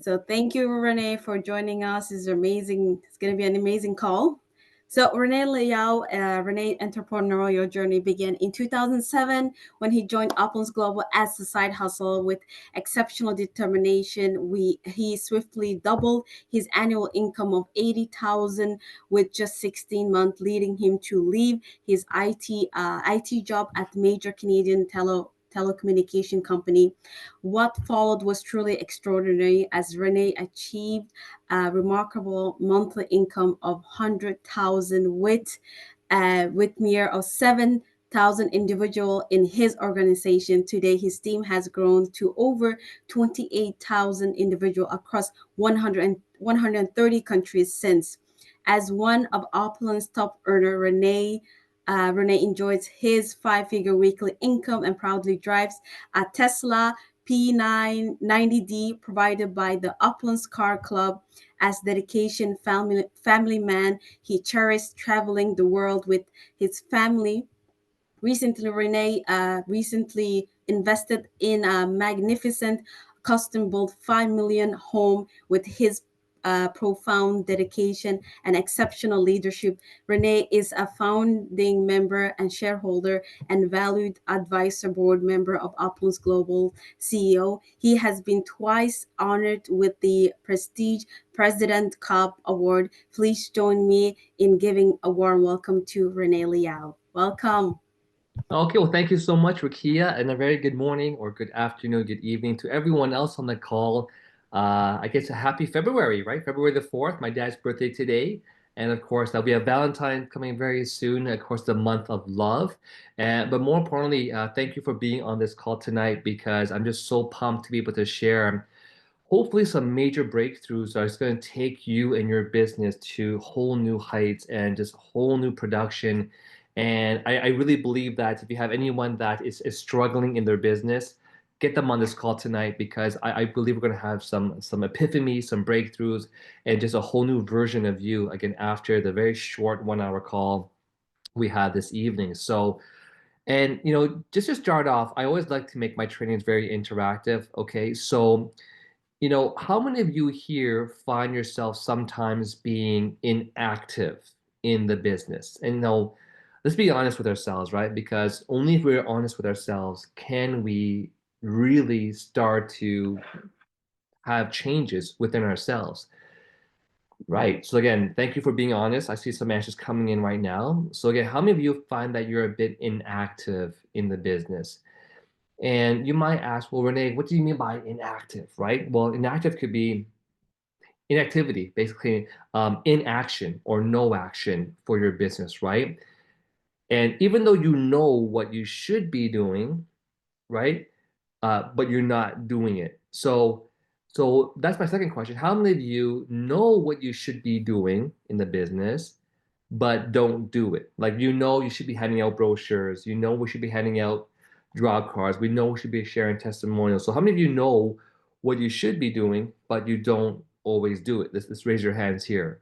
So thank you, Renee, for joining us. It's amazing. It's going to be an amazing call. So Renee Liao, Renee entrepreneurial journey began in 2007 when he joined Uplands Global as a side hustle with exceptional determination. He swiftly doubled his annual income of 80,000 with just 16 months, leading him to leave his IT job at major Canadian telecommunication company. What followed was truly extraordinary as Renee achieved a remarkable monthly income of 100,000 with near of 7,000 individual in his organization. Today, his team has grown to over 28,000 individual across 130 countries since. As one of Upland's top earner, Renee enjoys his five-figure weekly income and proudly drives a Tesla P990D provided by the Uplands Car Club. As dedication family man, he cherished traveling the world with his family. Recently invested in a magnificent custom-built 5 million home with his profound dedication and exceptional leadership. Renee is a founding member and shareholder and valued advisor board member of Uplands Global CEO. He has been twice honored with the prestige President Cup Award. Please join me in giving a warm welcome to Renee Liao. Welcome. Okay, well, thank you so much, Rakia, and a very good morning or good afternoon, good evening to everyone else on the call. I guess a happy February, right? February the 4th, my dad's birthday today. And of course, there'll be a Valentine coming very soon, of course, the month of love. But more importantly, thank you for being on this call tonight because I'm just so pumped to be able to share hopefully some major breakthroughs that are going to take you and your business to whole new heights and just whole new production. And I really believe that if you have anyone that is struggling in their business, get them on this call tonight because I believe we're going to have some epiphany, some breakthroughs, and just a whole new version of you again after the very short 1 hour call we had this evening. So, and just to start off, I always like to make my trainings very interactive. Okay, so how many of you here find yourself sometimes being inactive in the business? And let's be honest with ourselves, right? Because only if we're honest with ourselves can we really start to have changes within ourselves. Right. So again, thank you for being honest. I see some answers coming in right now. So again, how many of you find that you're a bit inactive in the business? And you might ask, well, Renee, what do you mean by inactive, right? Well, inactive could be inactivity, basically inaction or no action for your business, right? And even though you know what you should be doing, right? But you're not doing it. So that's my second question. How many of you know what you should be doing in the business, but don't do it? Like you should be handing out brochures. We should be handing out draw cards. We know we should be sharing testimonials. So how many of you know what you should be doing, but you don't always do it? Let's raise your hands here.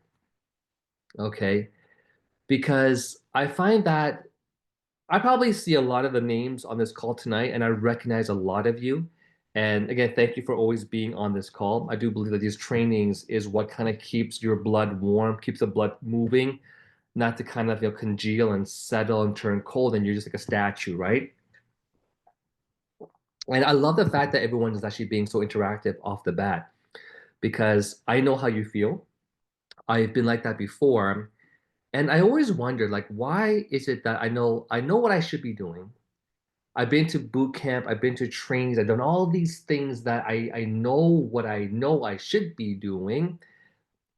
Okay. Because I find that I probably see a lot of the names on this call tonight, and I recognize a lot of you. And again, thank you for always being on this call. I do believe that these trainings is what kind of keeps your blood warm, keeps the blood moving, not to kind of congeal and settle and turn cold, and you're just like a statue, right? And I love the fact that everyone is actually being so interactive off the bat because I know how you feel. I've been like that before. And I always wondered, like, why is it that I know what I should be doing. I've been to boot camp, I've been to trainings, I've done all these things that I know I should be doing,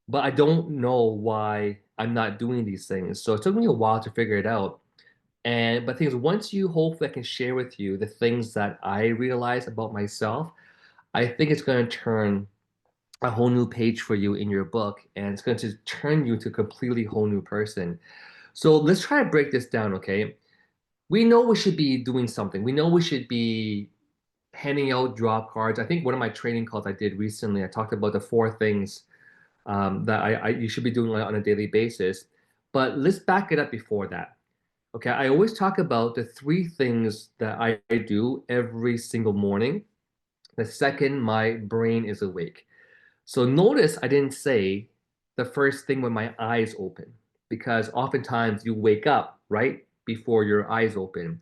but I don't know why I'm not doing these things. So it took me a while to figure it out. And but the thing is, once you hopefully I can share with you the things that I realize about myself, I think it's going to turn a whole new page for you in your book, and it's going to turn you to a completely whole new person. So let's try to break this down, okay? We know we should be doing something. We know we should be handing out drop cards. I think one of my training calls I did recently, I talked about the four things that you should be doing on a daily basis. But let's back it up before that. Okay, I always talk about the three things that I do every single morning the second my brain is awake. So notice I didn't say the first thing when my eyes open, because oftentimes you wake up right before your eyes open.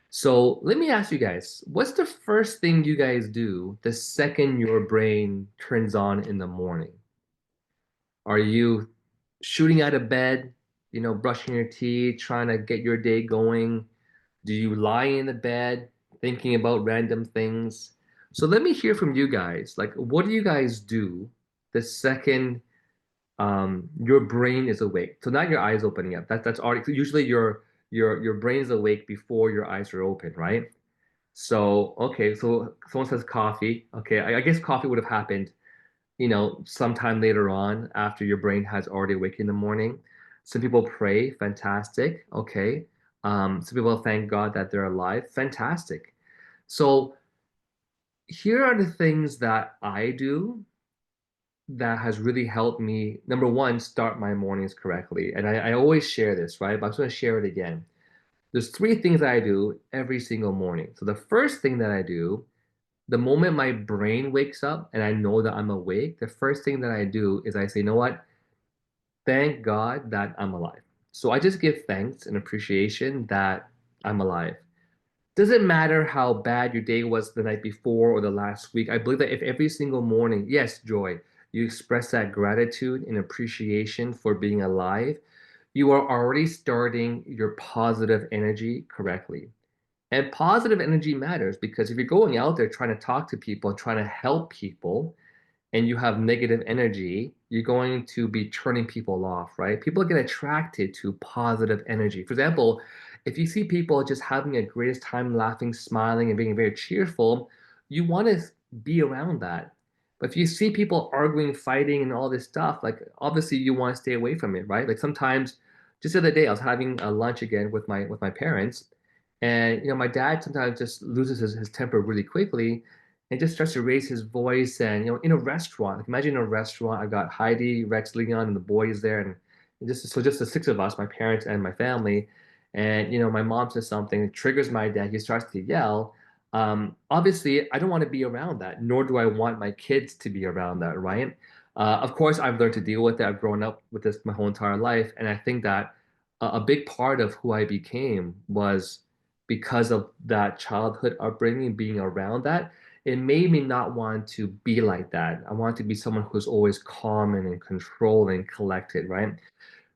So let me ask you guys, what's the first thing you guys do the second your brain turns on in the morning? Are you shooting out of bed, brushing your teeth, trying to get your day going? Do you lie in the bed thinking about random things? So let me hear from you guys. Like, what do you guys do the second your brain is awake? So not your eyes opening up. That's already usually your brain is awake before your eyes are open, right? So okay, so someone says coffee. Okay, I guess coffee would have happened sometime later on after your brain has already awakened in the morning. Some people pray, fantastic. Okay. Some people thank God that they're alive, fantastic. So here are the things that I do that has really helped me. Number one, start my mornings correctly. And I always share this, right? But I'm just going to share it again. There's three things that I do every single morning. So the first thing that I do the moment my brain wakes up and I know that I'm awake, the first thing that I do is I say, you know what? Thank God that I'm alive. So I just give thanks and appreciation that I'm alive. Doesn't matter how bad your day was the night before or the last week. I believe that if every single morning, yes, joy, you express that gratitude and appreciation for being alive, you are already starting your positive energy correctly. And positive energy matters because if you're going out there trying to talk to people, trying to help people, and you have negative energy, you're going to be turning people off, right? People get attracted to positive energy. For example, if you see people just having a greatest time laughing, smiling, and being very cheerful, you want to be around that. But if you see people arguing, fighting, and all this stuff, like obviously you want to stay away from it, right? Like sometimes, just the other day, I was having a lunch again with my parents, and my dad sometimes just loses his temper really quickly and just starts to raise his voice. And in a restaurant, like imagine a restaurant, I got Heidi, Rex, Leon, and the boys there, and just the six of us, my parents and my family. And my mom says something, it triggers my dad. He starts to yell. Obviously, I don't want to be around that, nor do I want my kids to be around that, right? Of course, I've learned to deal with it. I've grown up with this my whole entire life, and I think that a big part of who I became was because of that childhood upbringing, being around that it made me not want to be like that. I want to be someone who's always calm and in control and collected, right?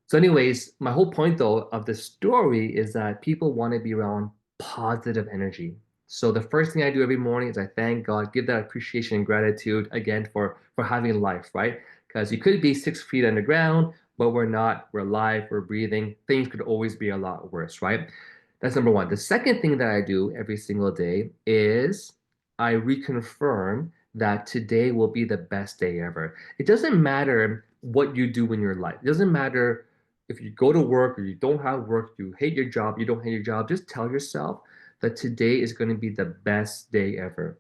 So, anyways, my whole point though of the story is that people want to be around positive energy. So the first thing I do every morning is I thank God, give that appreciation and gratitude again for having life, right? Because you could be 6 feet underground, but we're not. We're alive. We're breathing. Things could always be a lot worse, right? That's number one. The second thing that I do every single day is I reconfirm that today will be the best day ever. It doesn't matter what you do in your life. It doesn't matter if you go to work or you don't have work, you hate your job, you don't hate your job. Just tell yourself that today is going to be the best day ever.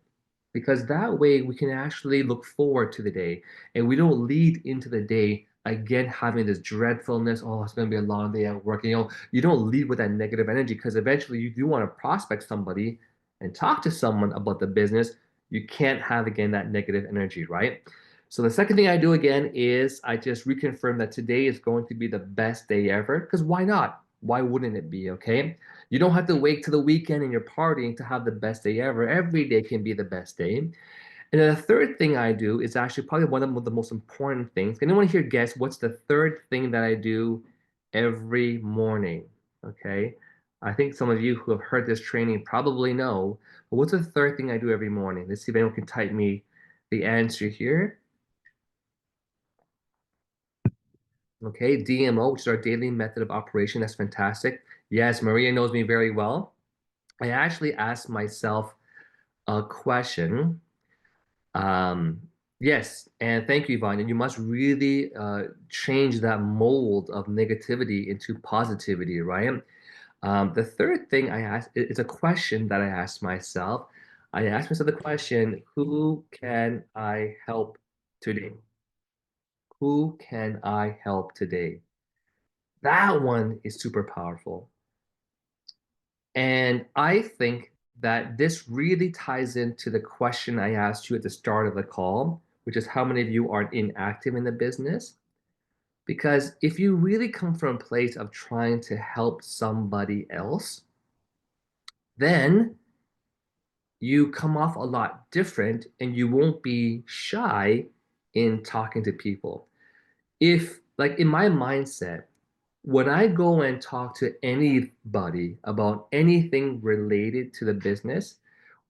Because that way we can actually look forward to the day and we don't lead into the day again having this dreadfulness. Oh, it's going to be a long day at work. You don't lead with that negative energy because eventually you do want to prospect somebody and talk to someone about the business. You can't have again that negative energy, right? So the second thing I do again is I just reconfirm that today is going to be the best day ever because why not? Why wouldn't it be? Okay. You don't have to wait to the weekend and you're partying to have the best day ever. Every day can be the best day. And then the third thing I do is actually probably one of the most important things. Can anyone here guess what's the third thing that I do every morning? Okay. I think some of you who have heard this training probably know. But what's the third thing I do every morning? Let's see if anyone can type me the answer here. Okay, DMO, which is our daily method of operation. That's fantastic. Yes, Maria knows me very well. I actually asked myself a question. Um, yes, and thank you, Yvonne. And you must really change that mold of negativity into positivity, right? The third thing I asked is a question that I asked myself. I asked myself the question, who can I help today? Who can I help today? That one is super powerful. And I think that this really ties into the question I asked you at the start of the call. which is how many of you are inactive in the business. Because if you really come from a place of trying to help somebody else, then you come off a lot different and you won't be shy in talking to people. If, like, in my mindset, when I go and talk to anybody about anything related to the business,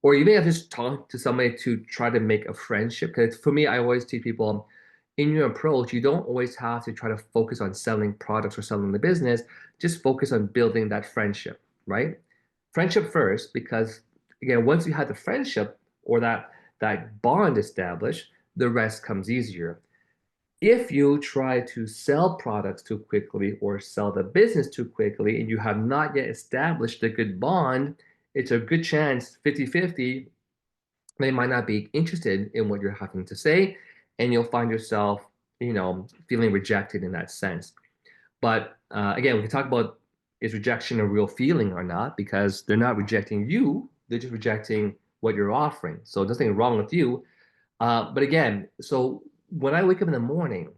or even if I just talk to somebody to try to make a friendship, because for me, I always teach people in your approach, you don't always have to try to focus on selling products or selling the business, just focus on building that friendship, right? Friendship first, because again, once you have the friendship or that bond established, the rest comes easier. If you try to sell products too quickly or sell the business too quickly and you have not yet established a good bond, it's a good chance 50-50 they might not be interested in what you're having to say, and you'll find yourself, feeling rejected in that sense. But again, we can talk about is rejection a real feeling or not, because they're not rejecting you, they're just rejecting what you're offering. So there's nothing wrong with you. But again, so when I wake up in the morning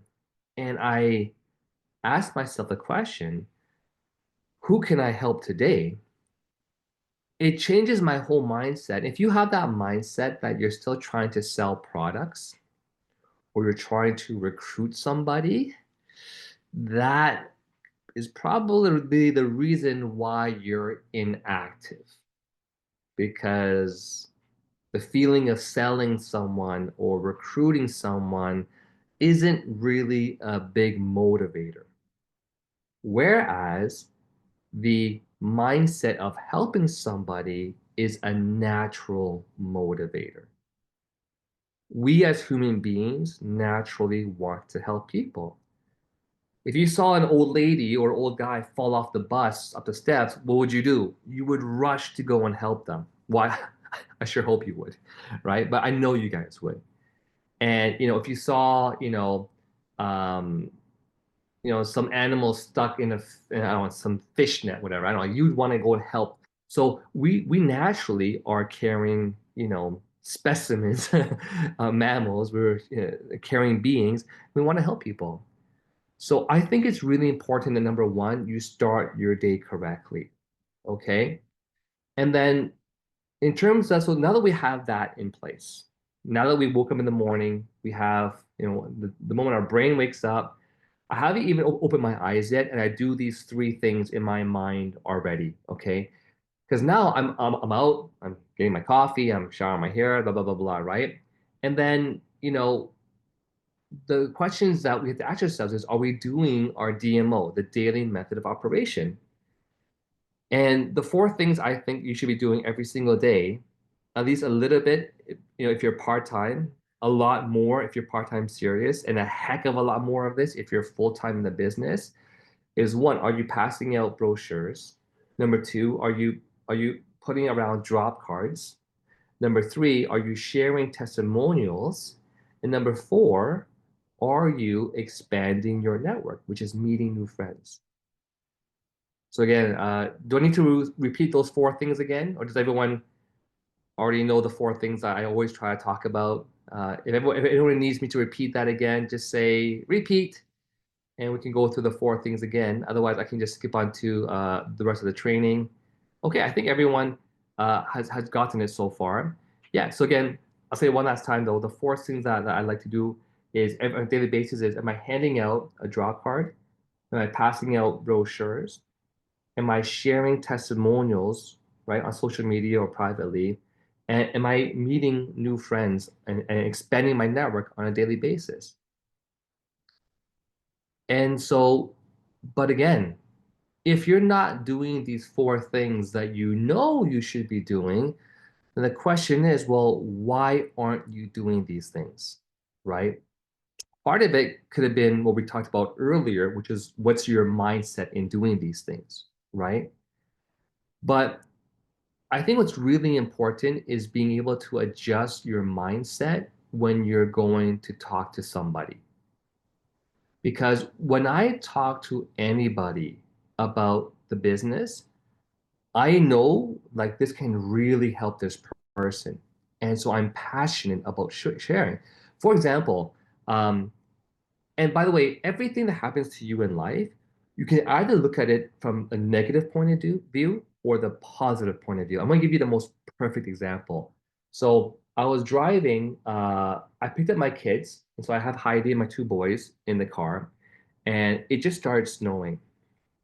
and I ask myself the question, who can I help today? It changes my whole mindset. If you have that mindset that you're still trying to sell products or you're trying to recruit somebody, that is probably the reason why you're inactive. Because the feeling of selling someone or recruiting someone isn't really a big motivator. Whereas the mindset of helping somebody is a natural motivator. We as human beings naturally want to help people. If you saw an old lady or old guy fall off the bus up the steps, what would you do? You would rush to go and help them. Why? I sure hope you would, right? But I know you guys would. And if you saw, um, some animal stuck in I don't know, some fish net, whatever. I don't know. You'd want to go and help. So we naturally are carrying, specimens, mammals. We're carrying beings. We want to help people. So I think it's really important that number one, you start your day correctly. Okay. And then in terms of, so now that we have that in place, now that we woke up in the morning, we have, the moment our brain wakes up, I haven't even opened my eyes yet, and I do these three things in my mind already. Okay. Because now I'm out, I'm getting my coffee, I'm showering my hair, blah, blah, blah, blah, right? And then, the questions that we have to ask ourselves is, are we doing our DMO, the daily method of operation? And the four things I think you should be doing every single day, at least a little bit, if you're part-time, a lot more if you're part-time serious, and a heck of a lot more of this if you're full-time in the business, is one, are you passing out brochures? Number two, are you putting around drop cards? Number three, are you sharing testimonials? And number four, are you expanding your network, which is meeting new friends? So again, do I need to repeat those four things again, or does everyone already know the four things that I always try to talk about? If anyone needs me to repeat that again, just say repeat, and we can go through the four things again. Otherwise, I can just skip on to the rest of the training. Okay, I think everyone has gotten it so far. Yeah. So again, I'll say one last time though. The four things that I like to do is on a daily basis is, am I handing out a drop card? Am I passing out brochures? Am I sharing testimonials, right, on social media or privately? And am I meeting new friends and expanding my network on a daily basis? And so, but again, if you're not doing these four things that you know you should be doing, then the question is, well, why aren't you doing these things, right? Part of it could have been what we talked about earlier, which is what's your mindset in doing these things, right? But I think what's really important is being able to adjust your mindset when you're going to talk to somebody. Because when I talk to anybody about the business, I know like this can really help this person. And so I'm passionate about sharing. For example, um, and by the way, everything that happens to you in life, you can either look at it from a negative point of view or the positive point of view. I'm going to give you the most perfect example. So I was driving, I picked up my kids, and so I have Heidi and my two boys in the car, and it just started snowing.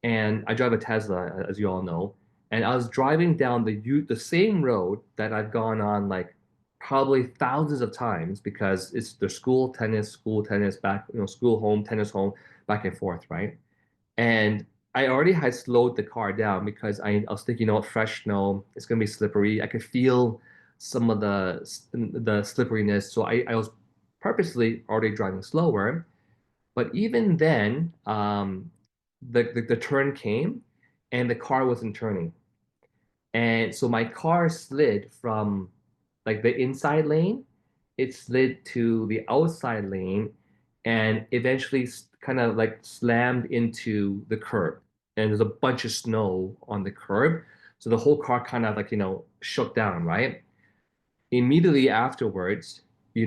And I drive a Tesla, as you all know. And I was driving down the same road that I've gone on like probably thousands of times because it's the school tennis, back, school home, tennis home, back and forth, right? And I already had slowed the car down because I was thinking, fresh snow, it's gonna be slippery. I could feel some of the slipperiness, so I was purposely already driving slower. But even then, the turn came and the car wasn't turning. And so my car slid from like the inside lane, it slid to the outside lane and eventually kind of like slammed into the curb. And there's a bunch of snow on the curb. So the whole car kind of like, shook down, right? Immediately afterwards, I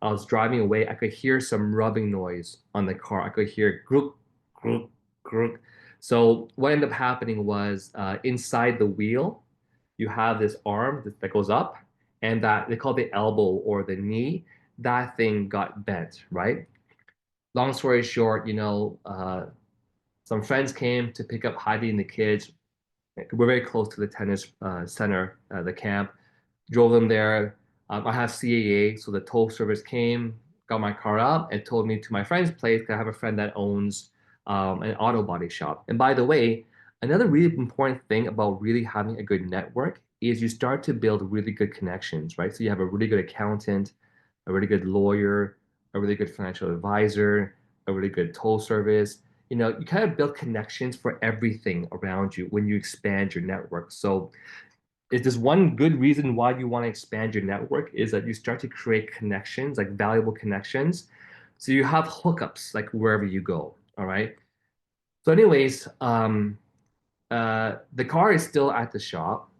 was driving away. I could hear some rubbing noise on the car. I could hear grook, grook, grook. So what ended up happening was inside the wheel, you have this arm that goes up, and that they call it the elbow or the knee. That thing got bent, right? Long story short, some friends came to pick up Heidi and the kids. We're very close to the tennis center, the camp. Drove them there. I have CAA, so the tow service came, got my car up, and told me to my friend's place. 'Cause I have a friend that owns an auto body shop. And by the way, another really important thing about really having a good network is you start to build really good connections, right? So you have a really good accountant, a really good lawyer, a really good financial advisor, a really good toll service. You kind of build connections for everything around you when you expand your network. So is this one good reason why you want to expand your network is that you start to create connections, like valuable connections. So you have hookups like wherever you go. All right. So, anyways, the car is still at the shop.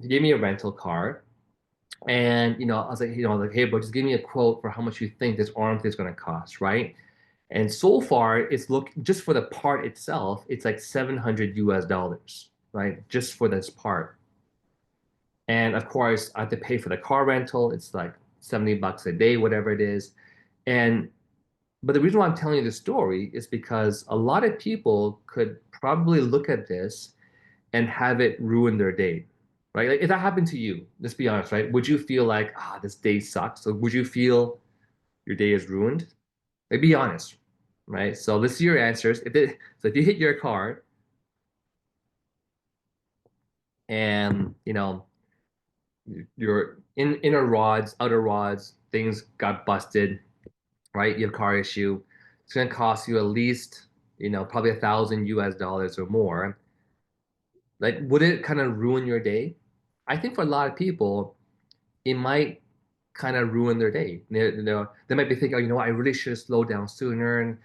He gave me a rental car. And I was like, hey, bro, just give me a quote for how much you think this arm thing is gonna cost, right? And so far, it's look just for the part itself, it's like 700 US dollars, right? Just for this part. And of course, I have to pay for the car rental. It's like 70 bucks a day, whatever it is. And but the reason why I'm telling you this story is because a lot of people could probably look at this and have it ruin their day, right? Like if that happened to you, let's be honest, right? Would you feel like, this day sucks? So would you feel your day is ruined? Like be honest, right? So let's see your answers. So if you hit your car and your inner rods, outer rods, things got busted, right? You have a car issue. It's going to cost you at least, probably 1,000 US dollars or more. Like, would it kind of ruin your day? I think for a lot of people, it might kind of ruin their day. They might be thinking, oh, I really should have slowed down sooner, and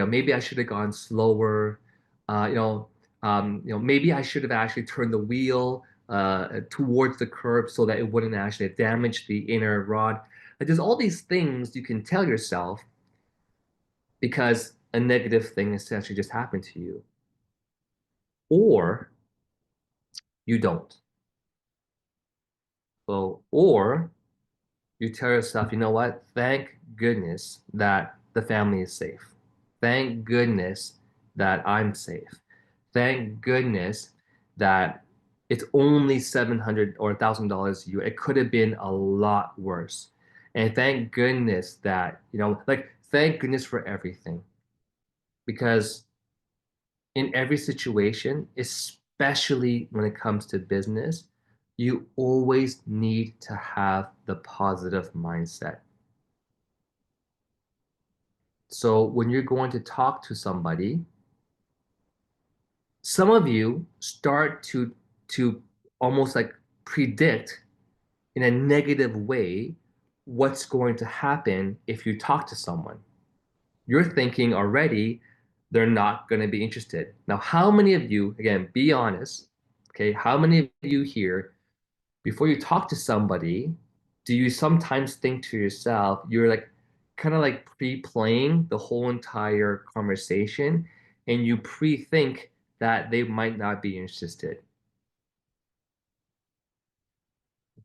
maybe I should have gone slower. Maybe I should have actually turned the wheel towards the curb so that it wouldn't actually damage the inner rod. Like, there's all these things you can tell yourself because a negative thing essentially just happened to you, or you don't. So, or you tell yourself, you know what? Thank goodness that the family is safe. Thank goodness that I'm safe. Thank goodness that it's only 700 or $1,000 a year. It could have been a lot worse. And thank goodness that, like, thank goodness for everything. Because in every situation, especially when it comes to business, you always need to have the positive mindset. So when you're going to talk to somebody, some of you start to almost like predict in a negative way what's going to happen if you talk to someone. You're thinking already they're not going to be interested. Now, how many of you, again, be honest, okay, how many of you here, before you talk to somebody, do you sometimes think to yourself, you're like kind of like pre-playing the whole entire conversation and you pre-think that they might not be interested.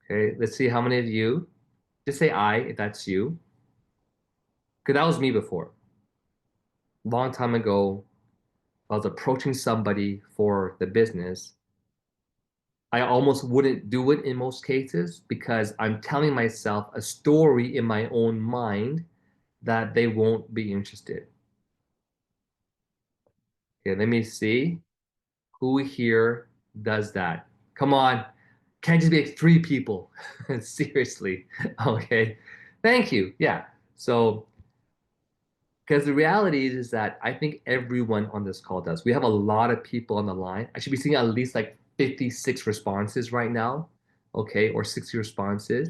Okay, let's see how many of you just say I if that's you. Because that was me before. Long time ago, I was approaching somebody for the business. I almost wouldn't do it in most cases because I'm telling myself a story in my own mind that they won't be interested. Okay, let me see who here does that. Come on, can't just be like three people. Seriously. Okay. Thank you. Yeah. So, because the reality is that I think everyone on this call does. We have a lot of people on the line. I should be seeing at least like 56 responses right now. Okay. Or 60 responses.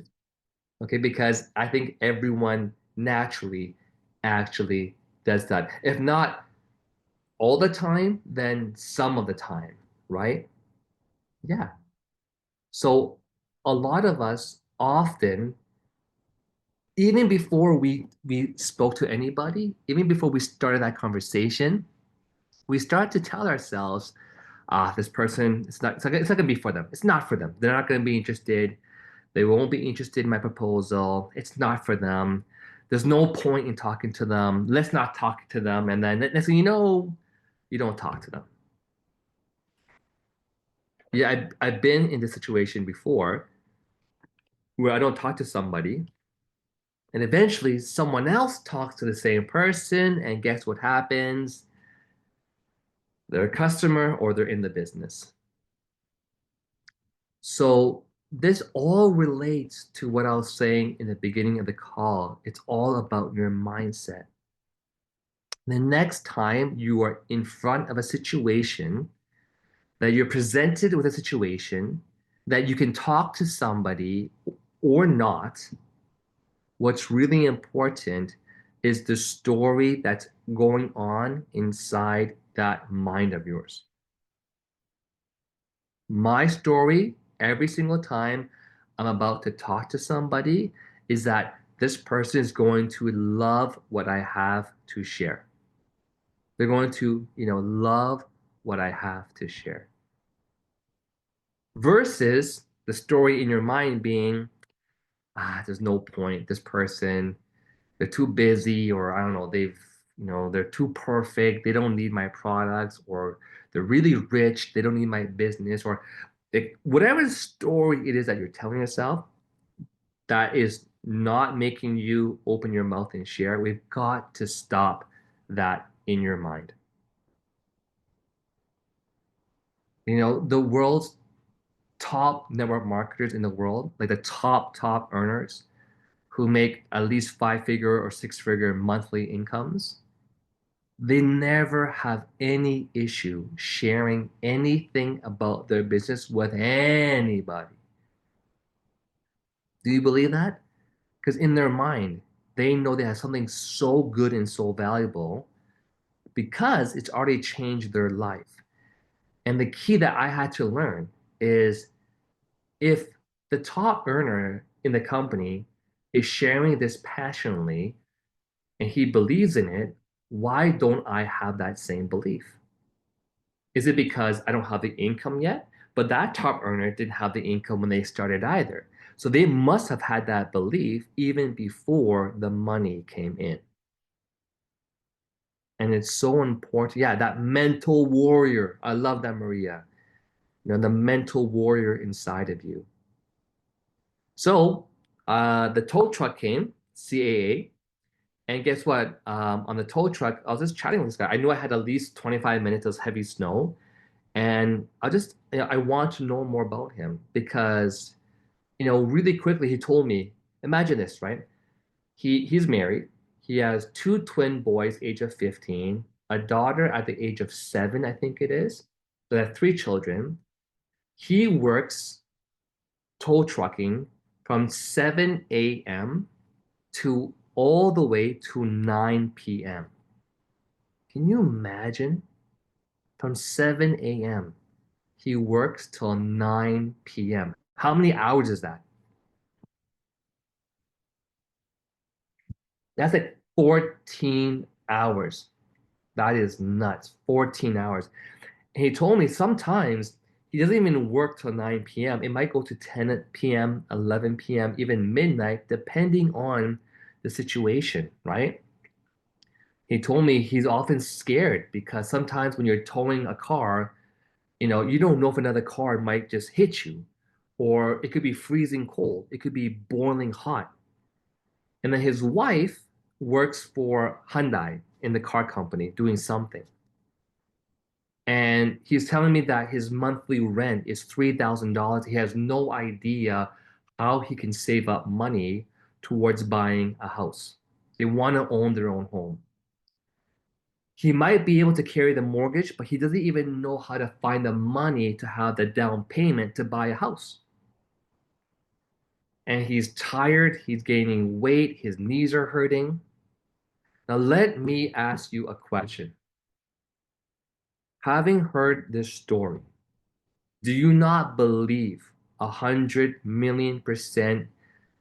Okay. Because I think everyone naturally actually does that. If not all the time, then some of the time, right? Yeah. So a lot of us often, even before we spoke to anybody, even before we started that conversation, we start to tell ourselves, this person, it's not gonna be for them. It's not for them. They're not gonna be interested. They won't be interested in my proposal. It's not for them. There's no point in talking to them. Let's not talk to them. And then next thing you know, you don't talk to them. Yeah, I've been in this situation before where I don't talk to somebody. And eventually, someone else talks to the same person, and guess what happens? They're a customer or they're in the business. So, this all relates to what I was saying in the beginning of the call. It's all about your mindset. The next time you are in front of a situation, that you're presented with a situation, that you can talk to somebody or not, what's really important is the story that's going on inside that mind of yours. My story, every single time I'm about to talk to somebody, is that this person is going to love what I have to share. They're going to, love what I have to share. Versus the story in your mind being, there's no point. This person, they're too busy, or I don't know, they're too perfect, they don't need my products, or they're really rich, they don't need my business, or whatever story it is that you're telling yourself that is not making you open your mouth and share. We've got to stop that in your mind. The world's top network marketers in the world, like the top earners who make at least five-figure or six-figure monthly incomes, they never have any issue sharing anything about their business with anybody. Do you believe that? Because in their mind, they know they have something so good and so valuable because it's already changed their life. And the key that I had to learn is if the top earner in the company is sharing this passionately and he believes in it, why don't I have that same belief? Is it because I don't have the income yet? But that top earner didn't have the income when they started either. So they must have had that belief even before the money came in. And it's so important. Yeah, that mental warrior. I love that, Maria. The mental warrior inside of you. So the tow truck came, CAA. And guess what? On the tow truck, I was just chatting with this guy. I knew I had at least 25 minutes of heavy snow. And I want to know more about him because, really quickly he told me, imagine this, right? He's married. He has two twin boys, age of 15, a daughter at the age of 7, I think it is. So they have three children. He works tow trucking from 7 a.m. to all the way to 9 p.m. Can you imagine? From 7 a.m. He works till 9 p.m. How many hours is that? That's like 14 hours. That is nuts. 14 hours. And he told me sometimes he doesn't even work till 9 p.m. It might go to 10 p.m., 11 p.m., even midnight, depending on the situation, right? He told me he's often scared because sometimes when you're towing a car, you don't know if another car might just hit you, or it could be freezing cold, it could be boiling hot. And then his wife works for Hyundai in the car company doing something. And he's telling me that his monthly rent is $3,000. He has no idea how he can save up money towards buying a house. They want to own their own home. He might be able to carry the mortgage, but he doesn't even know how to find the money to have the down payment to buy a house. And he's tired, he's gaining weight, his knees are hurting. Now, let me ask you a question. Having heard this story, do you not believe 100 million%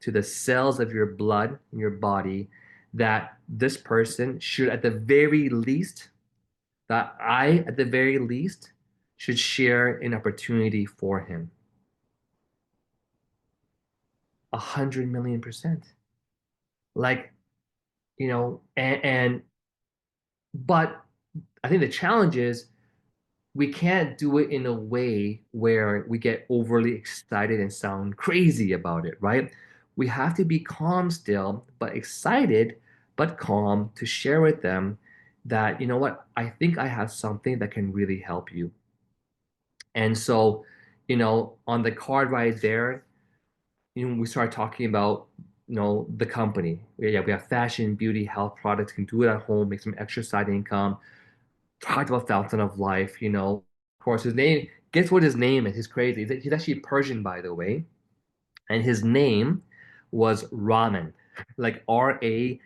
to the cells of your blood in your body that this person should, at the very least, that I, at the very least, should share an opportunity for him? 100 million%. Like, but I think the challenge is we can't do it in a way where we get overly excited and sound crazy about it, right? We have to be calm still, but excited, but calm to share with them that, you know what, I think I have something that can really help you. And so, on the card right there, we start talking about, the company. Yeah, we have fashion, beauty, health products, can do it at home, make some extra side income. Talked about Fountain of Life. Of course, his name, guess what his name is? He's crazy. He's actually Persian, by the way. And his name was Raman, like Raman.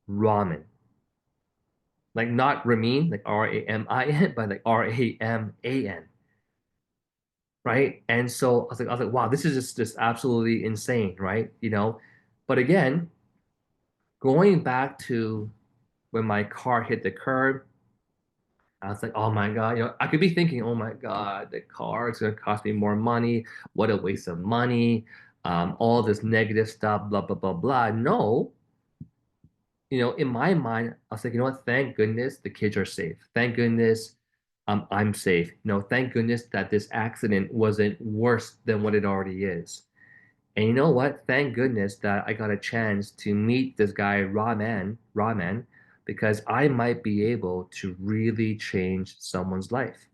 Raman. Like not Ramin, like Ramin, but like Raman, right? And so I was like, wow, this is just absolutely insane, right? But again, going back to when my car hit the curb, I was like, oh my God, I could be thinking, oh my God, the car is going to cost me more money. What a waste of money. All this negative stuff, blah, blah, blah, blah. No, in my mind, I was like, you know what? Thank goodness the kids are safe. Thank goodness I'm safe. Thank goodness that this accident wasn't worse than what it already is. And you know what? Thank goodness that I got a chance to meet this guy, Rahman, because I might be able to really change someone's life.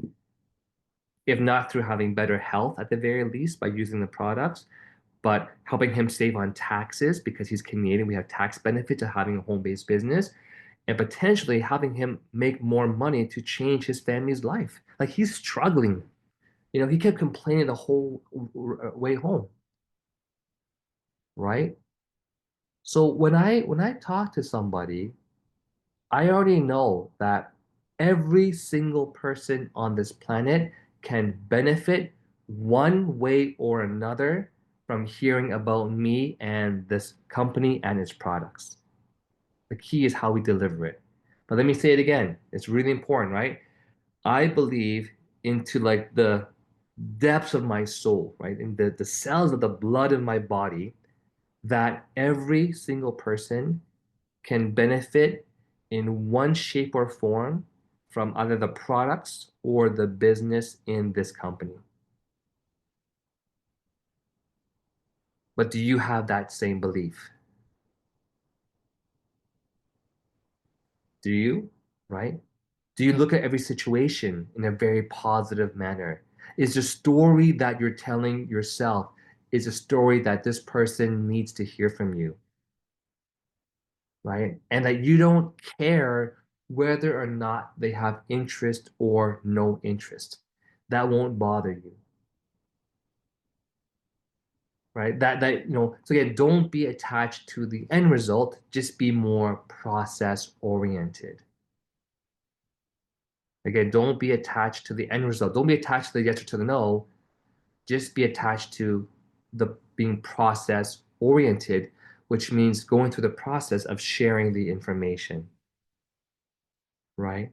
If not through having better health at the very least by using the products, but helping him save on taxes because he's Canadian. We have tax benefit to having a home-based business and potentially having him make more money to change his family's life. Like he's struggling. He kept complaining the whole way home, right? So when I talk to somebody, I already know that every single person on this planet can benefit one way or another from hearing about me and this company and its products. The key is how we deliver it. But let me say it again. It's really important, right? I believe into like the depths of my soul, right? In the cells of the blood of my body, that every single person can benefit in one shape or form from either the products or the business in this company. But do you have that same belief? Do you? Right? Do you look at every situation in a very positive manner? Is the story that you're telling yourself is a story that this person needs to hear from you, right? And that you don't care whether or not they have interest or no interest. That won't bother you, right? So again, don't be attached to the end result, just be more process oriented. Again, don't be attached to the end result. Don't be attached to the yes or to the no. Just be attached to the being process oriented, which means going through the process of sharing the information, right?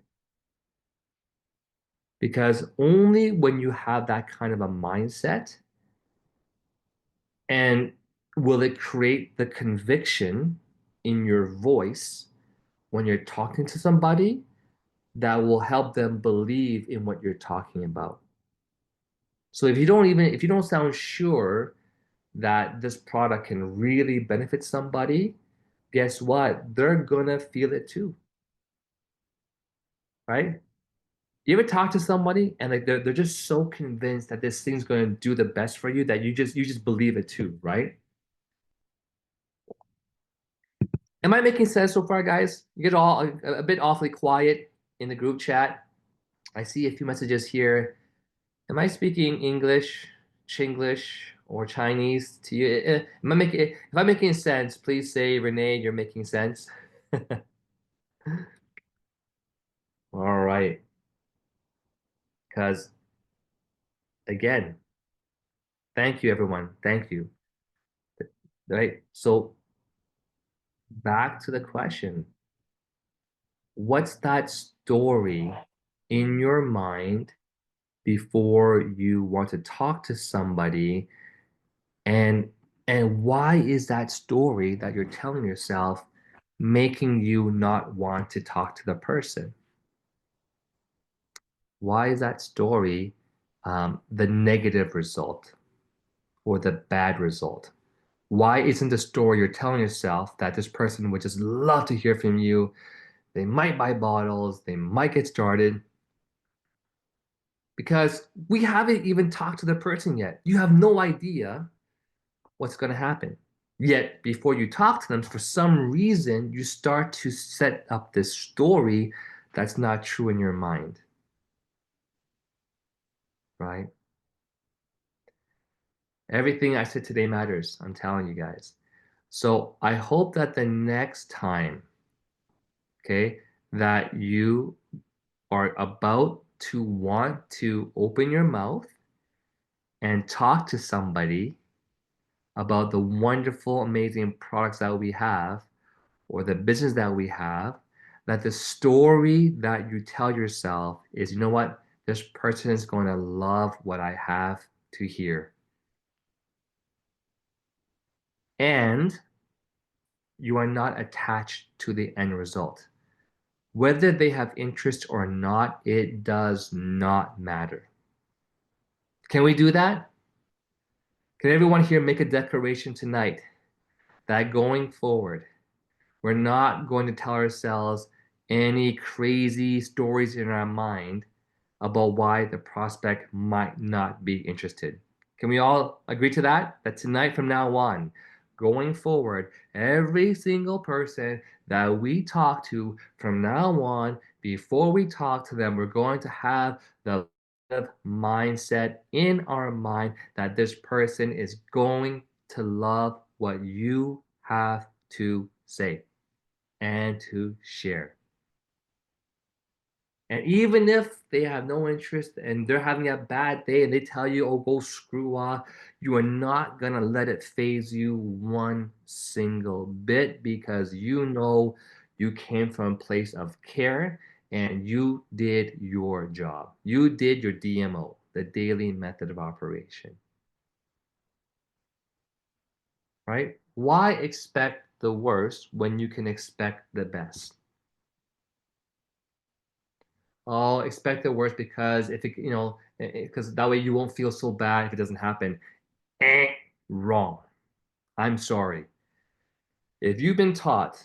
Because only when you have that kind of a mindset and will it create the conviction in your voice when you're talking to somebody that will help them believe in what you're talking about. So if you don't sound sure that this product can really benefit somebody, guess what? They're gonna feel it too, right? You ever talk to somebody and like they're just so convinced that this thing's gonna do the best for you that you just believe it too, right? Am I making sense so far, guys? You get all a bit awfully quiet in the group chat. I see a few messages here. Am I speaking English, Chinglish, or Chinese to you? If I'm making sense, please say, Renee, you're making sense. All right. Because again, thank you, everyone. Thank you. Right. So back to the question. What's that story in your mind before you want to talk to somebody? And why is that story that you're telling yourself making you not want to talk to the person? Why is that story the negative result or the bad result? Why isn't the story you're telling yourself that this person would just love to hear from you? They might buy bottles, they might get started, because we haven't even talked to the person yet. You have no idea what's going to happen. Yet, before you talk to them, for some reason, you start to set up this story that's not true in your mind, right? Everything I said today matters. I'm telling you guys. So I hope that the next time, okay, that you are about to want to open your mouth and talk to somebody about the wonderful, amazing products that we have or the business that we have, that the story that you tell yourself is, you know what, this person is going to love what I have to hear. And you are not attached to the end result. Whether they have interest or not, it does not matter. Can we do that? Can everyone here make a declaration tonight that going forward, we're not going to tell ourselves any crazy stories in our mind about why the prospect might not be interested? Can we all agree to that? That tonight from now on, going forward, every single person that we talk to from now on, before we talk to them, we're going to have the mindset in our mind that this person is going to love what you have to say and to share. And even if they have no interest and they're having a bad day and they tell you, oh, go screw off, you are not going to let it phase you one single bit, because you know you came from a place of care and you did your job. You did your DMO, the daily method of operation, right? Why expect the worst when you can expect the best? Oh, expect the worst because if it, because that way you won't feel so bad if it doesn't happen. Eh, wrong. I'm sorry. If you've been taught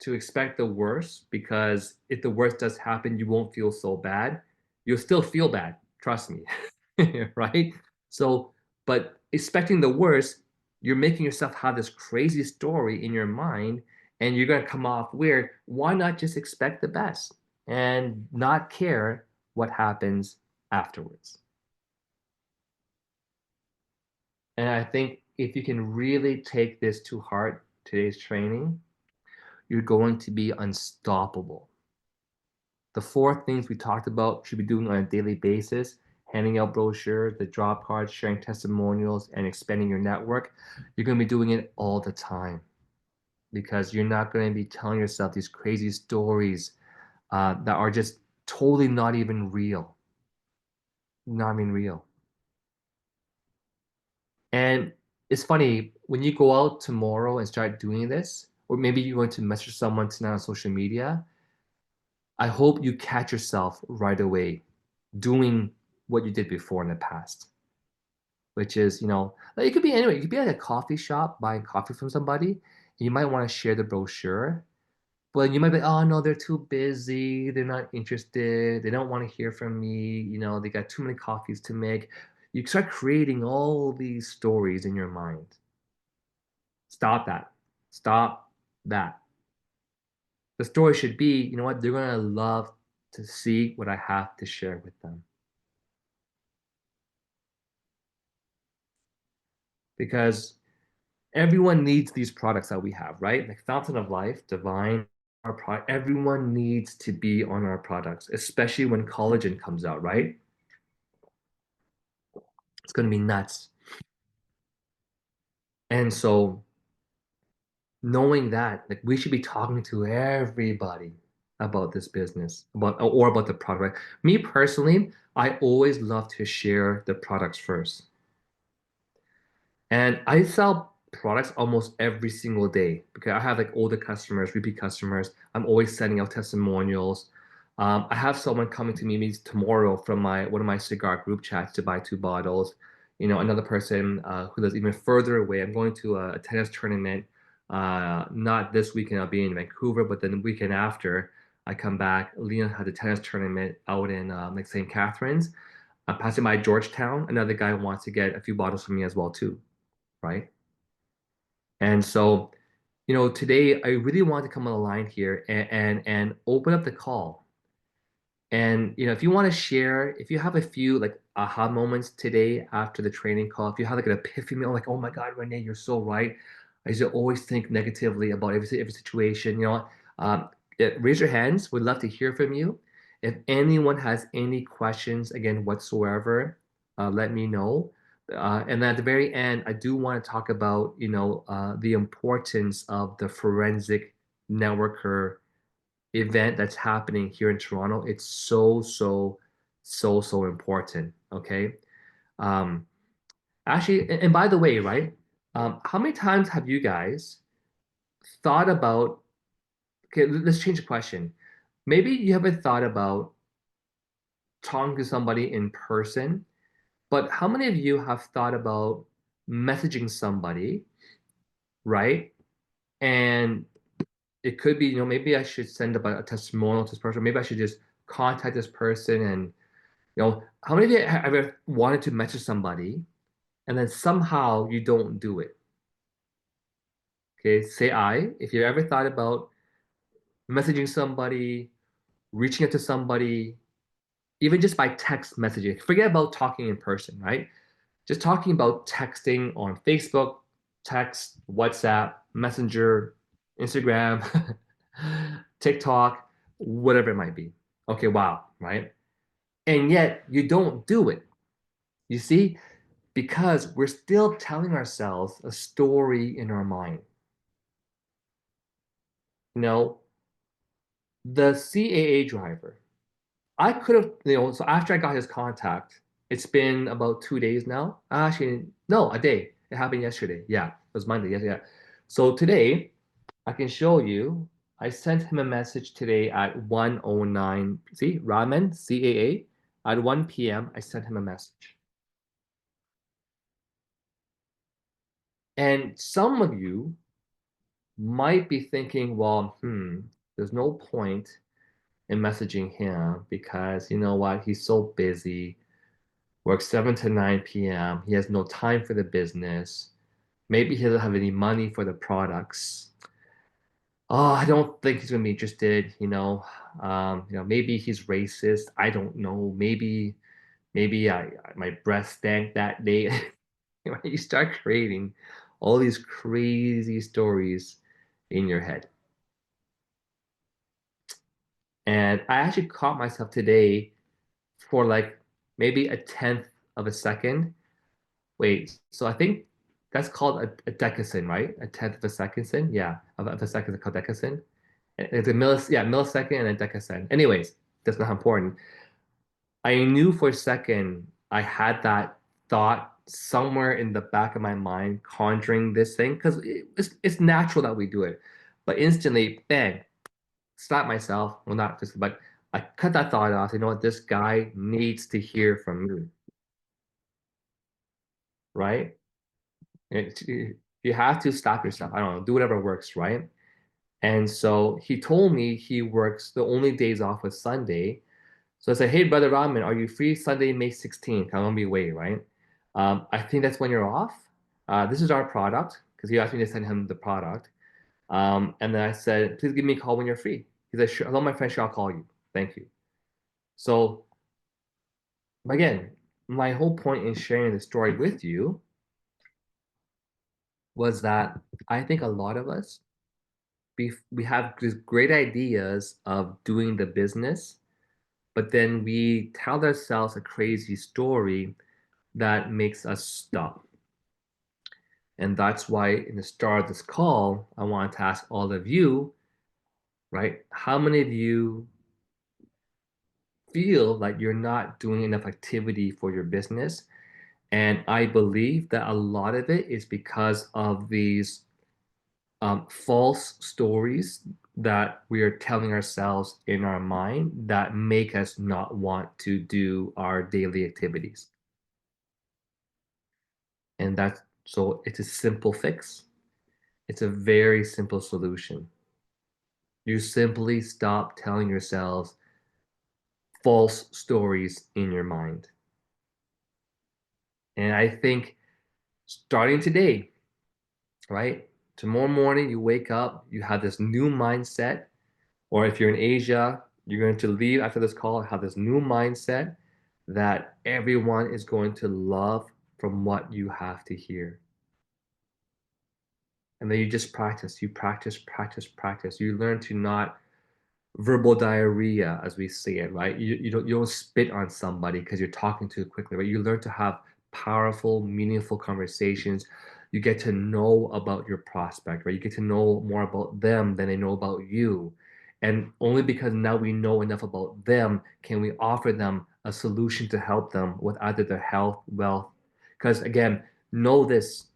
to expect the worst because if the worst does happen, you won't feel so bad, you'll still feel bad. Trust me. Right? So, but expecting the worst, you're making yourself have this crazy story in your mind and you're going to come off weird. Why not just expect the best and not care what happens afterwards? And I think if you can really take this to heart, today's training, you're going to be unstoppable. The four things we talked about should be doing on a daily basis. handing out brochures, the drop cards, sharing testimonials, and expanding your network, you're going to be doing it all the time because you're not going to be telling yourself these crazy stories that are just totally not even real. Not even real. And it's funny when you go out tomorrow and start doing this, or maybe you're going to message someone tonight on social media. I hope you catch yourself right away doing what you did before in the past, which is, like it could be anyway. You could be at a coffee shop buying coffee from somebody. You might want to share the brochure, but you might be, oh no, they're too busy. They're not interested. They don't want to hear from me. They got too many coffees to make. You start creating all these stories in your mind. Stop that. Stop that. The story should be, you know what? They're going to love to see what I have to share with them. Because everyone needs these products that we have, right? Like Fountain of Life, Divine, our product. Everyone needs to be on our products, especially when collagen comes out, right? It's going to be nuts. And so knowing that, like we should be talking to everybody about this business, about the product. Right? Me personally, I always love to share the products first. And I sell products almost every single day because I have like older customers, repeat customers. I'm always sending out testimonials. I have someone coming to me tomorrow from my one of my cigar group chats to buy 2 bottles. Another person who lives even further away. I'm going to a tennis tournament. Not this weekend. I'll be in Vancouver, but then the weekend after I come back, Leon has a tennis tournament out in like St. Catharines. I'm passing by Georgetown. Another guy wants to get a few bottles from me as well too, right? And so, today I really want to come on the line here and open up the call. And if you want to share, if you have a few like aha moments today after the training call, if you have like an epiphany, like, oh my God, Renee, you're so right. I used to always think negatively about every situation. Um, raise your hands. We'd love to hear from you. If anyone has any questions, again, whatsoever, let me know. And at the very end, I do want to talk about, the importance of the forensic networker event that's happening here in Toronto. It's so, so, so, so important. Okay. Um, Actually, and by the way, right? How many times have you guys thought about, okay, let's change the question. Maybe you haven't thought about talking to somebody in person, but how many of you have thought about messaging somebody, right? And it could be, maybe I should send a testimonial to this person. Maybe I should just contact this person and how many of you have ever wanted to message somebody and then somehow you don't do it? Okay, say I. If you ever thought about messaging somebody, reaching out to somebody, even just by text messaging, forget about talking in person, right? Just talking about texting on Facebook, text, WhatsApp, Messenger, Instagram, TikTok, whatever it might be. Okay, wow, right? And yet you don't do it. You see, because we're still telling ourselves a story in our mind. You know, the CAA driver, I could have, so after I got his contact, it's been about 2 days now. Actually, no, a day. It happened yesterday. Yeah, it was Monday. Yes, yeah. So today, I can show you. I sent him a message today at 1:09. See, Ramen, CAA, at 1 p.m. I sent him a message. And some of you might be thinking, well, there's no point in messaging him because you know what? He's so busy, works 7 to 9 p.m. He has no time for the business. Maybe he doesn't have any money for the products. Oh, I don't think he's gonna be interested, maybe he's racist. I don't know. Maybe my breath stank that day. You start creating all these crazy stories in your head. And I actually caught myself today for like maybe a tenth of a second. Wait, so I think that's called a decasecond, right? A tenth of a second, yeah, of a second is called decasecond. It's a millisecond and a decasecond. Anyways, that's not important. I knew for a second I had that thought somewhere in the back of my mind conjuring this thing because it's natural that we do it. But instantly, bang, stop myself. Well, not just, but I cut that thought off. You know what? This guy needs to hear from me, right? You have to stop yourself. I don't know, do whatever works, right? And so he told me he works the only days off was Sunday. So I said, hey, Brother Rahman, are you free Sunday, May 16th? I'm gonna be away, right? I think that's when you're off. This is our product, because he asked me to send him the product. And then I said, please give me a call when you're free. He said, sure, hello, my friend, sure, I'll call you. Thank you. So again, my whole point in sharing the story with you was that I think a lot of us, we have these great ideas of doing the business, but then we tell ourselves a crazy story that makes us stop. And that's why in the start of this call, I want to ask all of you, right? How many of you feel like you're not doing enough activity for your business? And I believe that a lot of it is because of these false stories that we are telling ourselves in our mind that make us not want to do our daily activities. And that's so it's a simple fix. It's a very simple solution. You simply stop telling yourselves false stories in your mind. And I think starting today, right? Tomorrow morning, you wake up, you have this new mindset. Or if you're in Asia, you're going to leave after this call, have this new mindset that everyone is going to love from what you have to hear. And then you just practice, you practice, practice, practice. You learn to not verbal diarrhea, as we say it, right? You don't spit on somebody because you're talking too quickly, right? You learn to have powerful, meaningful conversations. You get to know about your prospect, right? You get to know more about them than they know about you. And only because now we know enough about them can we offer them a solution to help them with either their health, wealth. Because again, know this,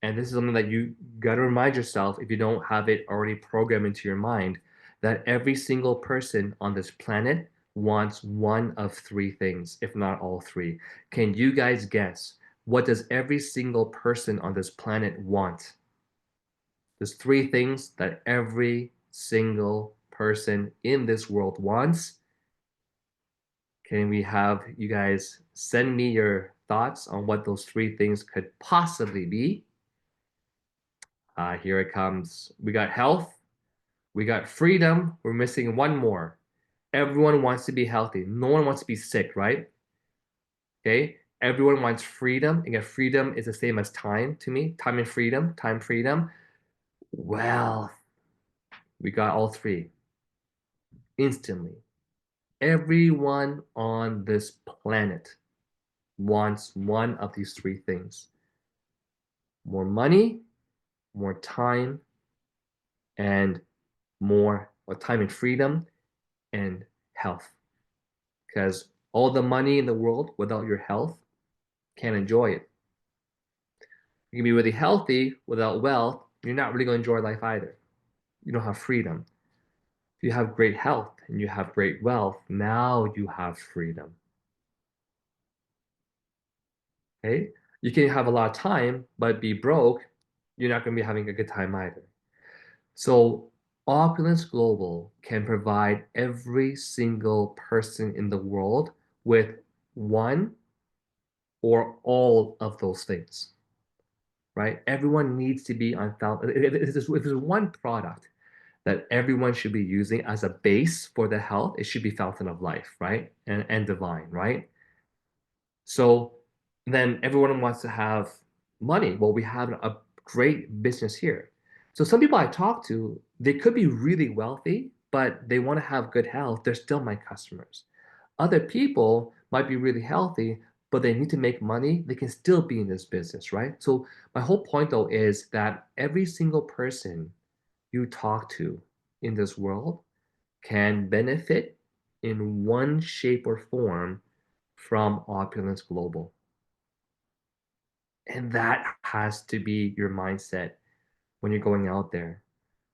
and this is something that you got to remind yourself if you don't have it already programmed into your mind, that every single person on this planet wants one of three things, if not all three. Can you guys guess what does every single person on this planet want? There's three things that every single person in this world wants. Can we have you guys send me your thoughts on what those three things could possibly be? Here it comes. We got health, we got freedom. We're missing one more. Everyone wants to be healthy. No one wants to be sick, right? Okay. Everyone wants freedom. Again, freedom is the same as time to me. Time and freedom, time, freedom. Well, we got all three instantly. Everyone on this planet wants one of these three things: more money, more time, and more or time and freedom and health. Because all the money in the world without your health can't enjoy it. You can be really healthy without wealth, you're not really going to enjoy life either. You don't have freedom. If you have great health and you have great wealth, now you have freedom. Okay? You can have a lot of time, but be broke, you're not going to be having a good time either. So, Opulence Global can provide every single person in the world with one or all of those things, right? Everyone needs to be on Fountain. If there's one product that everyone should be using as a base for the health, it should be Fountain of Life, right? And Divine, right? So then everyone wants to have money. Well, we have a great business here. So some people I talk to, they could be really wealthy, but they want to have good health. They're still my customers. Other people might be really healthy, but they need to make money. They can still be in this business, right? So my whole point though is that every single person you talk to in this world can benefit in one shape or form from Opulence Global. And that has to be your mindset when you're going out there.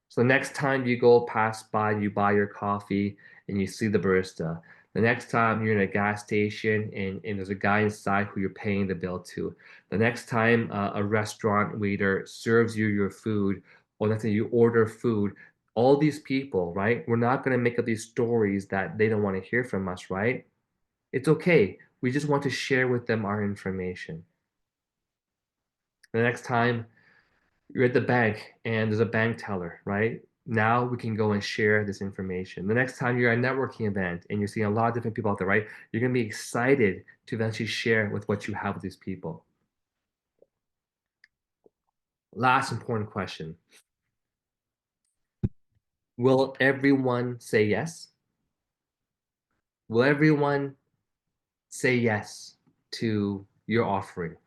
So next time you go past by, you buy your coffee and you see the barista. The next time you're in a gas station and there's a guy inside who you're paying the bill to. The next time a restaurant waiter serves you your food, or let's say you order food, all these people, right? We're not going to make up these stories that they don't want to hear from us, right? It's okay. We just want to share with them our information. The next time you're at the bank and there's a bank teller, right? Now we can go and share this information. The next time you're at a networking event and you're seeing a lot of different people out there, right? You're going to be excited to eventually share with what you have with these people. Last important question. Will everyone say yes? Will everyone say yes to your offering?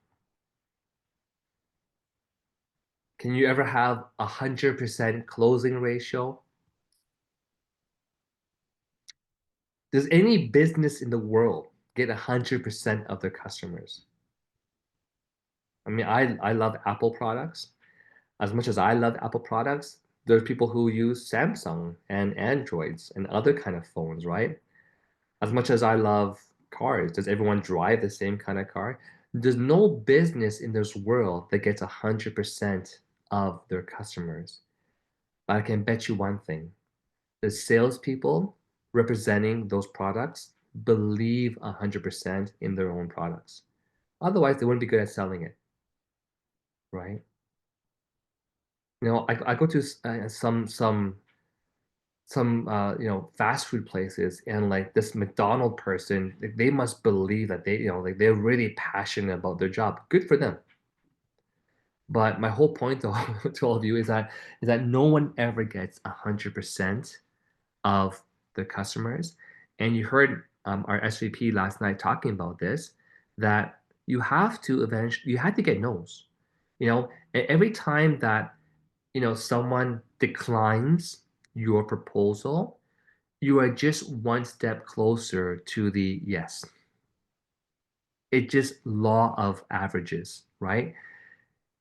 Can you ever have 100% closing ratio? Does any business in the world get 100% of their customers? I mean, I love Apple products. As much as I love Apple products, there's people who use Samsung and Androids and other kind of phones, right? As much as I love cars, does everyone drive the same kind of car? There's no business in this world that gets 100% of their customers. But I can bet you one thing. The salespeople representing those products believe 100% in their own products. Otherwise, they wouldn't be good at selling it, right? I go to some fast food places, and like this McDonald person, like, they must believe that like they're really passionate about their job. Good for them. But my whole point though to all of you is that no one ever gets 100% of the customers. And you heard our SVP last night talking about this, that you had to get no's. Every time that someone declines your proposal, you are just one step closer to the yes. It's just law of averages, right?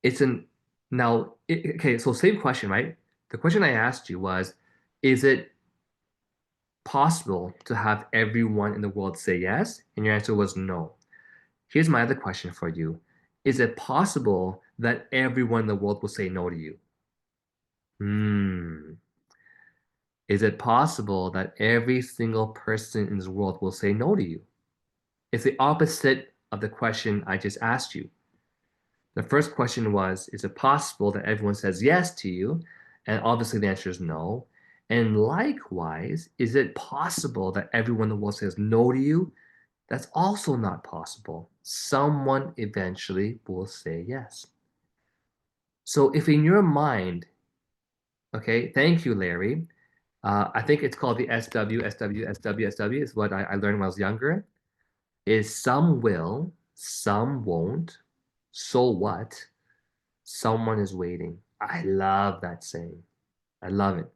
It's an now okay, so same question, right? The question I asked you was, is it possible to have everyone in the world say yes? And your answer was no. Here's my other question for you. Is it possible that everyone in the world will say no to you? Hmm. Is it possible that every single person in this world will say no to you? It's the opposite of the question I just asked you. The first question was, is it possible that everyone says yes to you? And obviously the answer is no. And likewise, is it possible that everyone in the world says no to you? That's also not possible. Someone eventually will say yes. So if in your mind, okay, thank you, Larry. I think it's called the SW, SW, SW, SW is what I learned when I was younger. Is some will, some won't. So what? Someone is waiting. I love that saying. I love it.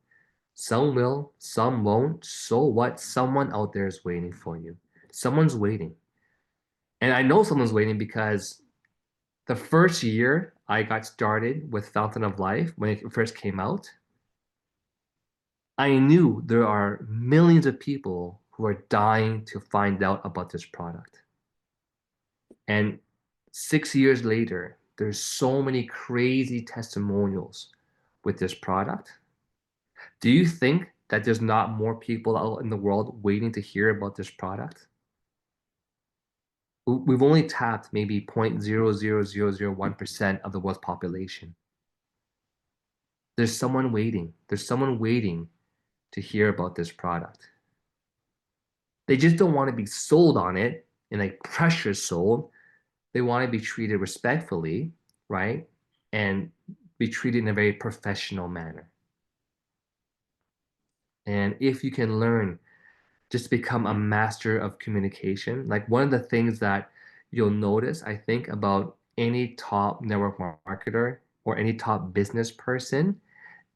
Some will, some won't. So what? Someone out there is waiting for you. Someone's waiting. And I know someone's waiting because the first year I got started with Fountain of Life, when it first came out, I knew there are millions of people who are dying to find out about this product. And 6 years later, there's so many crazy testimonials with this product. Do you think that there's not more people out in the world waiting to hear about this product? We've only tapped maybe 0.00001% of the world's population. There's someone waiting. There's someone waiting to hear about this product. They just don't want to be sold on it in a pressure sold. They want to be treated respectfully, right? And be treated in a very professional manner. And if you can learn just become a master of communication. Like one of the things that you'll notice, I think, about any top network marketer or any top business person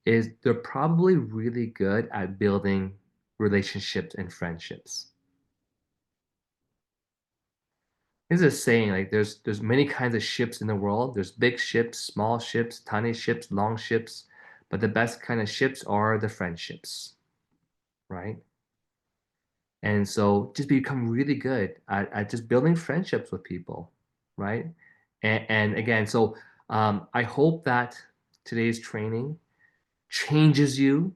is they're probably really good at building relationships and friendships. There's a saying like there's many kinds of ships in the world. There's big ships, small ships, tiny ships, long ships, but the best kind of ships are the friendships, right? And so just become really good at just building friendships with people, right? And again, so I hope that today's training changes you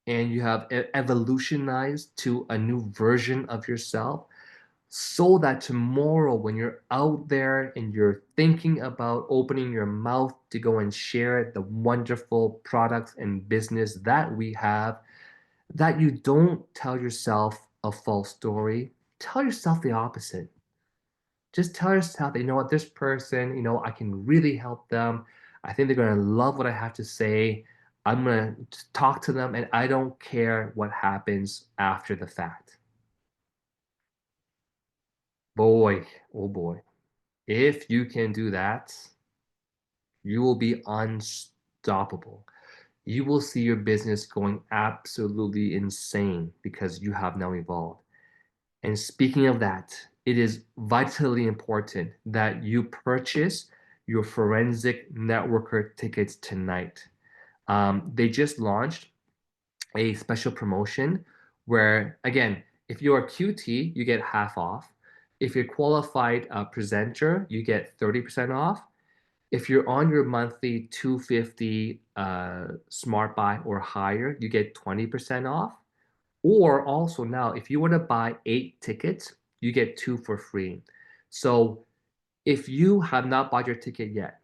and you have evolutionized to a new version of yourself so that tomorrow when you're out there and you're thinking about opening your mouth to go and share the wonderful products and business that we have, that you don't tell yourself a false story. Tell yourself the opposite. Just tell yourself that, you know what, this person, I can really help them. I think they're going to love what I have to say. I'm going to talk to them and I don't care what happens after the fact. Boy, oh boy. If you can do that, you will be unstoppable. You will see your business going absolutely insane because you have now evolved. And speaking of that, it is vitally important that you purchase your Forensic Networker tickets tonight. They just launched a special promotion where, again, if you're a QT, you get half off. If you're a qualified presenter, you get 30% off. If you're on your monthly 250 Smart Buy or higher, you get 20% off. Or also now, if you want to buy 8 tickets, you get 2 for free. So if you have not bought your ticket yet,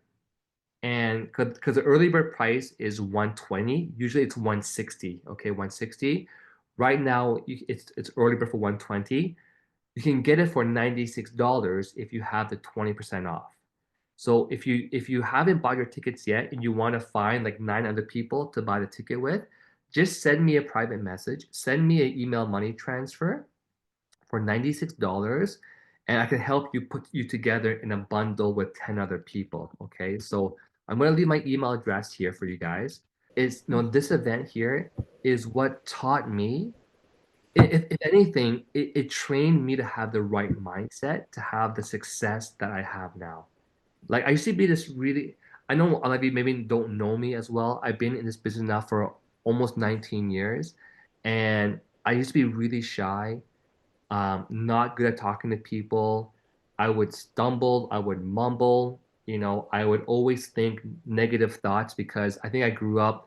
and because the early bird price is 120, usually it's 160, okay, 160. Right now, it's early bird for 120. You can get it for $96 if you have the 20% off. So if you haven't bought your tickets yet and you want to find like 9 other people to buy the ticket with, just send me a private message, send me an email money transfer for $96, and I can help you put you together in a bundle with 10 other people. Okay. So I'm gonna leave my email address here for you guys. This event here is what taught me, if anything, it trained me to have the right mindset to have the success that I have now. Like I used to be this really, I know a lot of you maybe don't know me as well. I've been in this business now for almost 19 years, and I used to be really shy, not good at talking to people. I would stumble, I would mumble, I would always think negative thoughts because I think I grew up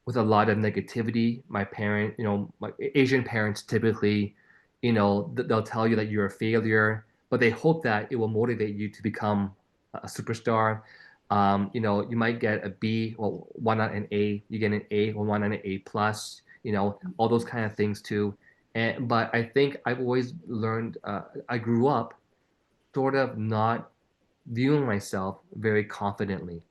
with a lot of negativity. My parent, my Asian parents typically, they'll tell you that you're a failure, but they hope that it will motivate you to become a superstar. You might get a B, well, why not an A? You get an A, well, why not an A plus? All those kind of things too. But I think I've always learned, I grew up sort of not viewing myself very confidently.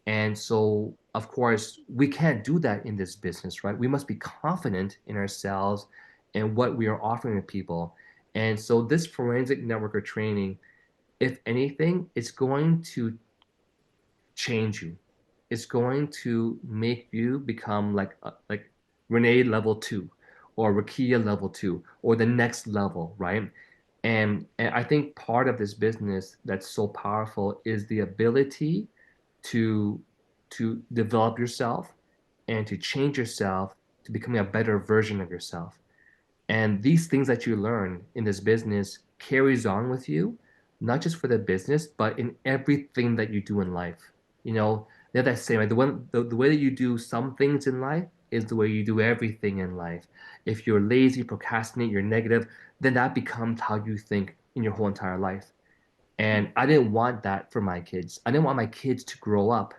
And so, of course, we can't do that in this business, right? We must be confident in ourselves and what we are offering to people. And so, this forensic networker training, if anything, it's going to change you. It's going to make you become like Renee level 2 or Rakia level 2 or the next level, right? And I think part of this business that's so powerful is the ability to to develop yourself and to change yourself to becoming a better version of yourself. And these things that you learn in this business carries on with you, not just for the business, but in everything that you do in life. They're that same, right? The way that you do some things in life is the way you do everything in life. If you're lazy, procrastinate, you're negative, then that becomes how you think in your whole entire life. And I didn't want that for my kids. I didn't want my kids to grow up,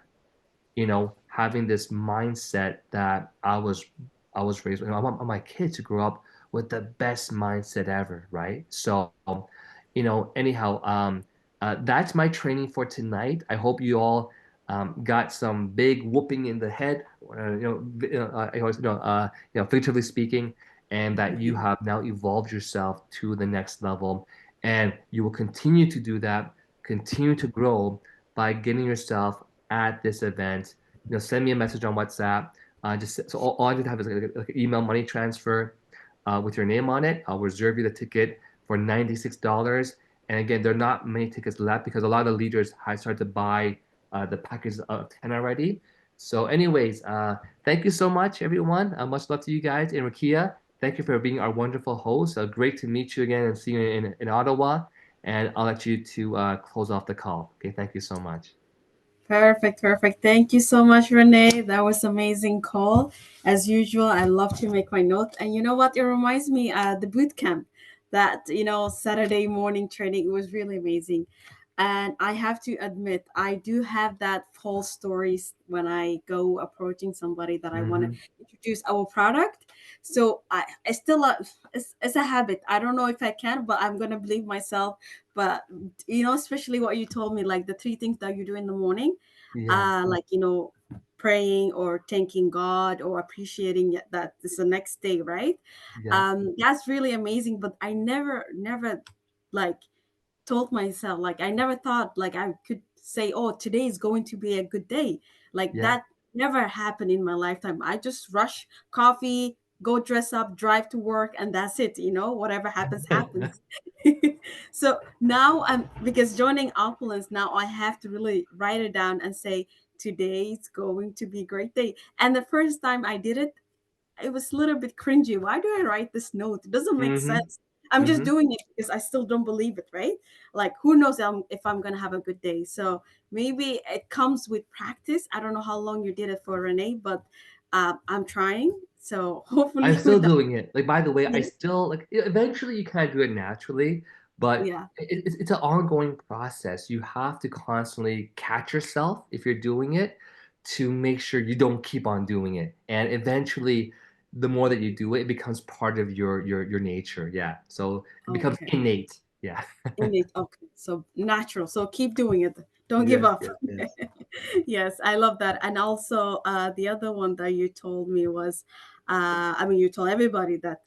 having this mindset that I was raised with. I want my kids to grow up with the best mindset ever, right? So, anyhow, that's my training for tonight. I hope you all got some big whooping in the head, figuratively speaking. and that you have now evolved yourself to the next level. And you will continue to do that, continue to grow by getting yourself at this event. Send me a message on WhatsApp. Just so all I need to have is like an email money transfer with your name on it. I'll reserve you the ticket for $96. And again, there are not many tickets left because a lot of the leaders have started to buy the package of 10 already. So, anyways, thank you so much, everyone. Much love to you guys. And Rakia, thank you for being our wonderful host. Great to meet you again and see you in Ottawa. And I'll let you to close off the call. Okay, thank you so much. Perfect, perfect. Thank you so much, Renee. That was amazing call. As usual, I love to make my notes. And you know what? It reminds me the boot camp that Saturday morning training was really amazing. And I have to admit, I do have that false stories when I go approaching somebody that I want to Hmm. introduce our product. So I still it's a habit. I don't know if I can, but I'm gonna believe myself. But especially what you told me, like the three things that you do in the morning, Yeah, like praying or thanking God or appreciating that this is the next day, right? yeah, That's really amazing. But I never like told myself, like I never thought like I could say, oh, today is going to be a good day. Like yeah. that never happened in my lifetime. I just rush coffee, go dress up, drive to work, and that's it. Whatever happens happens. So now I'm, because joining opulence, now I have to really write it down and say today is going to be a great day. And the first time I did it, it was a little bit cringy. Why do I write this note? It doesn't make Hmm. sense. I'm just Hmm. doing it because I still don't believe it, right? Like, who knows if I'm gonna have a good day. So maybe it comes with practice. I don't know how long you did it for, Renee, but I'm trying. So I'm hopefully still with that, doing it. Like, by the way, I yeah, still like eventually you kind of do it naturally, but yeah. it's an ongoing process. You have to constantly catch yourself if you're doing it to make sure you don't keep on doing it. And eventually, the more that you do it, it becomes part of your nature. Yeah. So it becomes Okay. innate. Yeah. Innate. Okay. So natural. So keep doing it. Don't give Yes, up. yes, yes. Yes, I love that. And also, the other one that you told me was, I mean, you told everybody that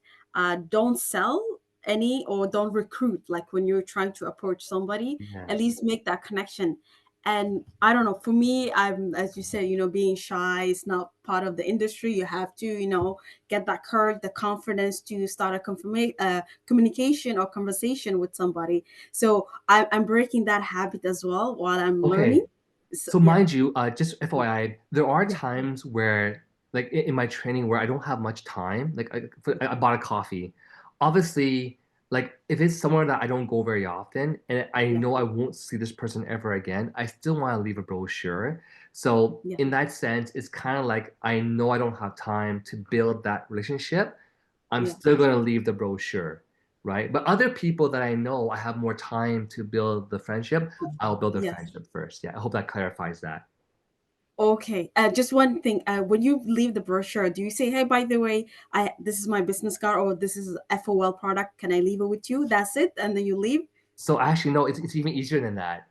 don't sell any or don't recruit. Like when you're trying to approach somebody, at Yes. least make that connection. And I don't know, for me, I'm, as you said, being shy is not part of the industry. You have to, get that courage, the confidence to start a communication or conversation with somebody. So I'm breaking that habit as well while I'm learning. Okay. So So yeah, mind you, just FYI, there are yeah, times where, like in my training, where I don't have much time. Like I bought a coffee. Obviously, like if it's somewhere that I don't go very often, and I yeah, know I won't see this person ever again, I still want to leave a brochure. So yeah, in that sense, it's kind of like I know I don't have time to build that relationship. I'm yeah. still going to leave the brochure, right? But other people that I know I have more time to build the friendship, I'll build a Yes. friendship first. Yeah, I hope that clarifies that. Okay. Just one thing. When you leave the brochure, do you say, "Hey, by the way, I this is my business card, or this is FOL product. Can I leave it with you?" That's it, and then you leave. So actually, no, it's even easier than that.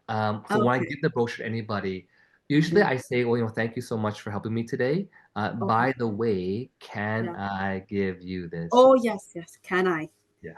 So when I Okay. give the brochure to anybody, usually Yeah. I say, well, thank you so much for helping me today. Okay. By the way, can Yeah. I give you this? Oh yes, yes. Can I? Yeah,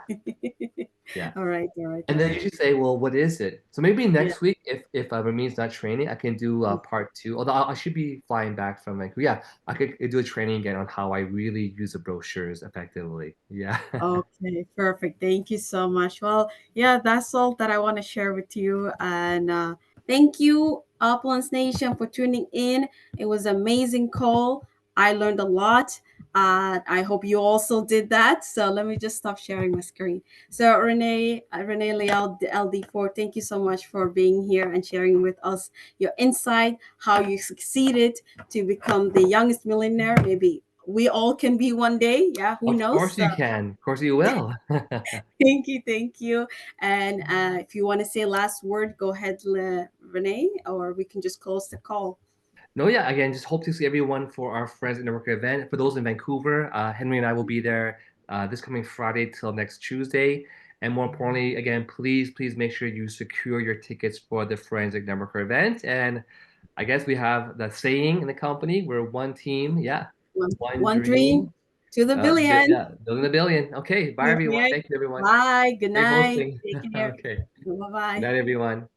yeah. All right. All right. And All then right. usually say, well, what is it? So maybe Yeah. next week, if Ramin's not training, I can do part two. Although I should be flying back from Vancouver. Yeah, I could do a training again on how I really use the brochures effectively. Yeah. Okay, perfect. Thank you so much. Well, yeah, that's all that I want to share with you. And thank you, Uplands Nation, for tuning in. It was an amazing call. I learned a lot. I hope you also did that. So let me just stop sharing my screen. So Renee Leal, the LD4, thank you so much for being here and sharing with us your insight, how you succeeded to become the youngest millionaire. Maybe we all can be one day. Yeah, who Of knows? course you can. Of course you will. Thank you, thank you. And if you want to say last word, go ahead, Renee, or we can just close the call. No, yeah, again, just hope to see everyone for our Friends in America event. For those in Vancouver, Henry and I will be there this coming Friday till next Tuesday. And more importantly, again, please make sure you secure your tickets for the Friends in America event. And I guess we have that saying in the company, we're one team, yeah, One, one one dream, dream. To the billion. Yeah, building a billion. Okay, bye everyone. Okay. Thank you, everyone. Bye. Good Great night. hosting. Take care. Okay, Bye good bye. night, everyone.